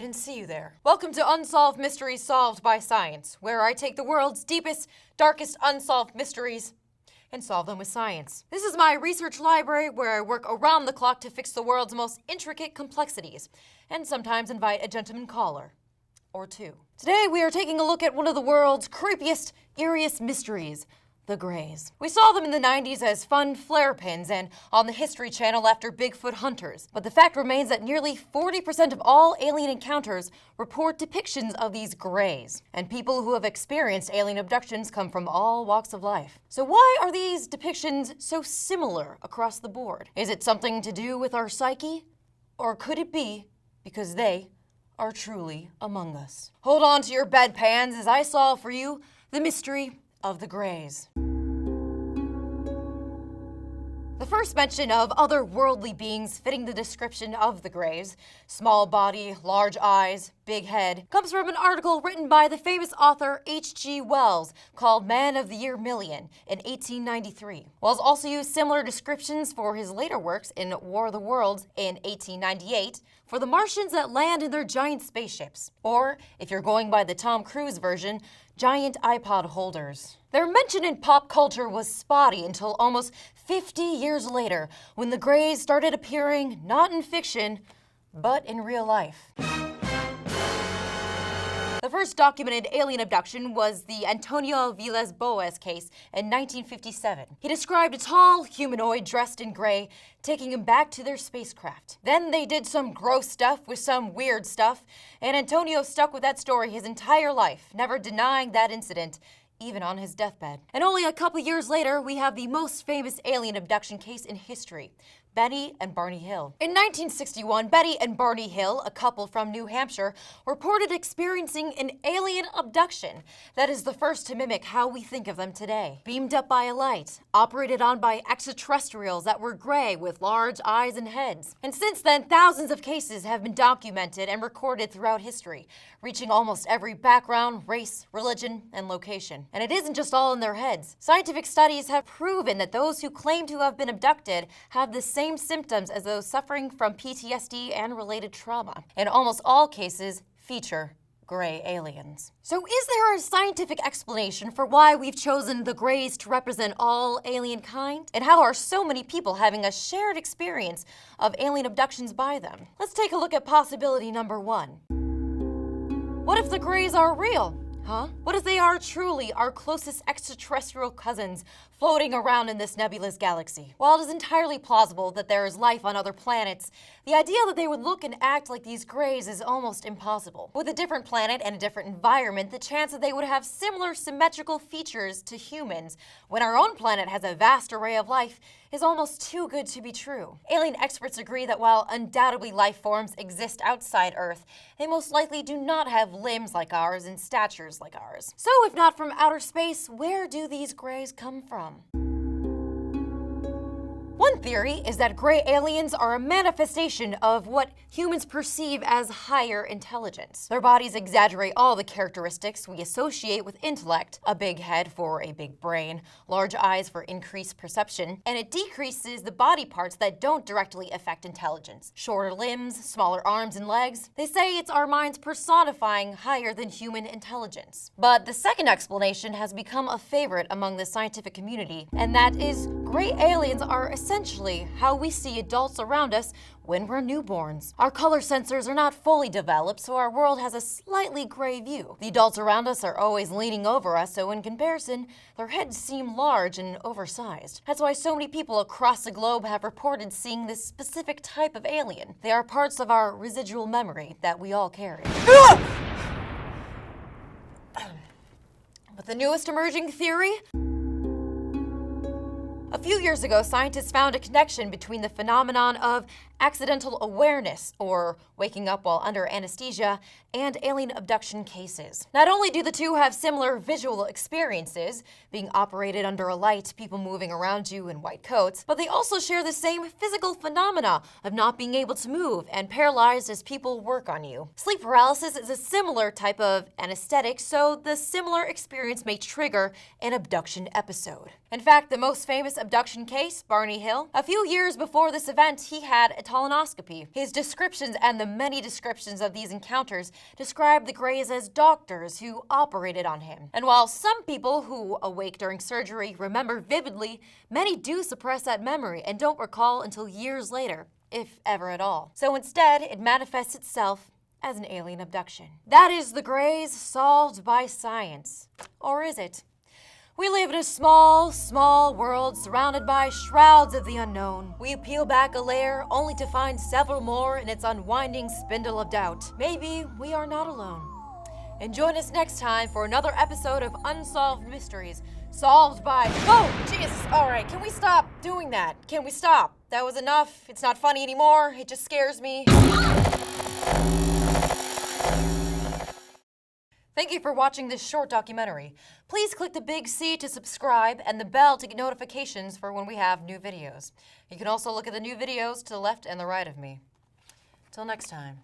didn't see you there. Welcome to Unsolved Mysteries Solved by Science, where I take the world's deepest, darkest unsolved mysteries and solve them with science. This is my research library where I work around the clock to fix the world's most intricate complexities, and sometimes invite a gentleman caller. Or two. Today we are taking a look at one of the world's creepiest, eeriest mysteries, the Greys. We saw them in the 90s as fun flare pins and on the History Channel after Bigfoot hunters. But the fact remains that nearly 40% of all alien encounters report depictions of these Greys. And people who have experienced alien abductions come from all walks of life. So why are these depictions so similar across the board? Is it something to do with our psyche? Or could it be because they are truly among us? Hold on to your bedpans as I solve for you the mystery of the Greys. The first mention of otherworldly beings fitting the description of the Greys, small body, large eyes, big head, comes from an article written by the famous author H.G. Wells called Man of the Year Million in 1893. Wells also used similar descriptions for his later works in War of the Worlds in 1898 for the Martians that land in their giant spaceships, or, if you're going by the Tom Cruise version, giant iPod holders. Their mention in pop culture was spotty until almost 50 years later, when the Greys started appearing not in fiction, but in real life. The first documented alien abduction was the Antonio Villas-Boas case in 1957. He described a tall humanoid dressed in gray taking him back to their spacecraft. Then they did some gross stuff with some weird stuff, and Antonio stuck with that story his entire life, never denying that incident, even on his deathbed. And only a couple years later, we have the most famous alien abduction case in history, Betty and Barney Hill. In 1961, Betty and Barney Hill, a couple from New Hampshire, reported experiencing an alien abduction that is the first to mimic how we think of them today. Beamed up by a light, operated on by extraterrestrials that were gray with large eyes and heads. And since then, thousands of cases have been documented and recorded throughout history, reaching almost every background, race, religion, and location. And it isn't just all in their heads. Scientific studies have proven that those who claim to have been abducted have the same symptoms as those suffering from PTSD and related trauma. And almost all cases feature gray aliens. So is there a scientific explanation for why we've chosen the Greys to represent all alien kind? And how are so many people having a shared experience of alien abductions by them? Let's take a look at possibility number one. What if the Greys are real? Huh? What if they are truly our closest extraterrestrial cousins floating around in this nebulous galaxy? While it is entirely plausible that there is life on other planets, the idea that they would look and act like these Greys is almost impossible. With a different planet and a different environment, the chance that they would have similar symmetrical features to humans when our own planet has a vast array of life is almost too good to be true. Alien experts agree that while undoubtedly life forms exist outside Earth, they most likely do not have limbs like ours and statures like ours. So if not from outer space, where do these Greys come from? One theory is that gray aliens are a manifestation of what humans perceive as higher intelligence. Their bodies exaggerate all the characteristics we associate with intellect, a big head for a big brain, large eyes for increased perception, and it decreases the body parts that don't directly affect intelligence. Shorter limbs, smaller arms and legs. They say it's our minds personifying higher than human intelligence. But the second explanation has become a favorite among the scientific community, and that is gray aliens are essentially how we see adults around us when we're newborns. Our color sensors are not fully developed, so our world has a slightly gray view. The adults around us are always leaning over us, so in comparison, their heads seem large and oversized. That's why so many people across the globe have reported seeing this specific type of alien. They are parts of our residual memory that we all carry. But the newest emerging theory? A few years ago, scientists found a connection between the phenomenon of accidental awareness, or waking up while under anesthesia, and alien abduction cases. Not only do the two have similar visual experiences, being operated under a light, people moving around you in white coats, but they also share the same physical phenomena of not being able to move and paralyzed as people work on you. Sleep paralysis is a similar type of anesthetic, so the similar experience may trigger an abduction episode. In fact, the most famous abduction case, Barney Hill, a few years before this event, he had a colonoscopy. His descriptions and the many descriptions of these encounters describe the Greys as doctors who operated on him. And while some people who awake during surgery remember vividly, many do suppress that memory and don't recall until years later, if ever at all. So instead, it manifests itself as an alien abduction. That is the Greys solved by science. Or is it? We live in a small, small world surrounded by shrouds of the unknown. We peel back a layer only to find several more in its unwinding spindle of doubt. Maybe we are not alone. And join us next time for another episode of Unsolved Mysteries, solved by... Oh, Jesus! Alright, can we stop doing that? Can we stop? That was enough. It's not funny anymore. It just scares me. Thank you for watching this short documentary. Please click the big C to subscribe and the bell to get notifications for when we have new videos. You can also look at the new videos to the left and the right of me. Till next time.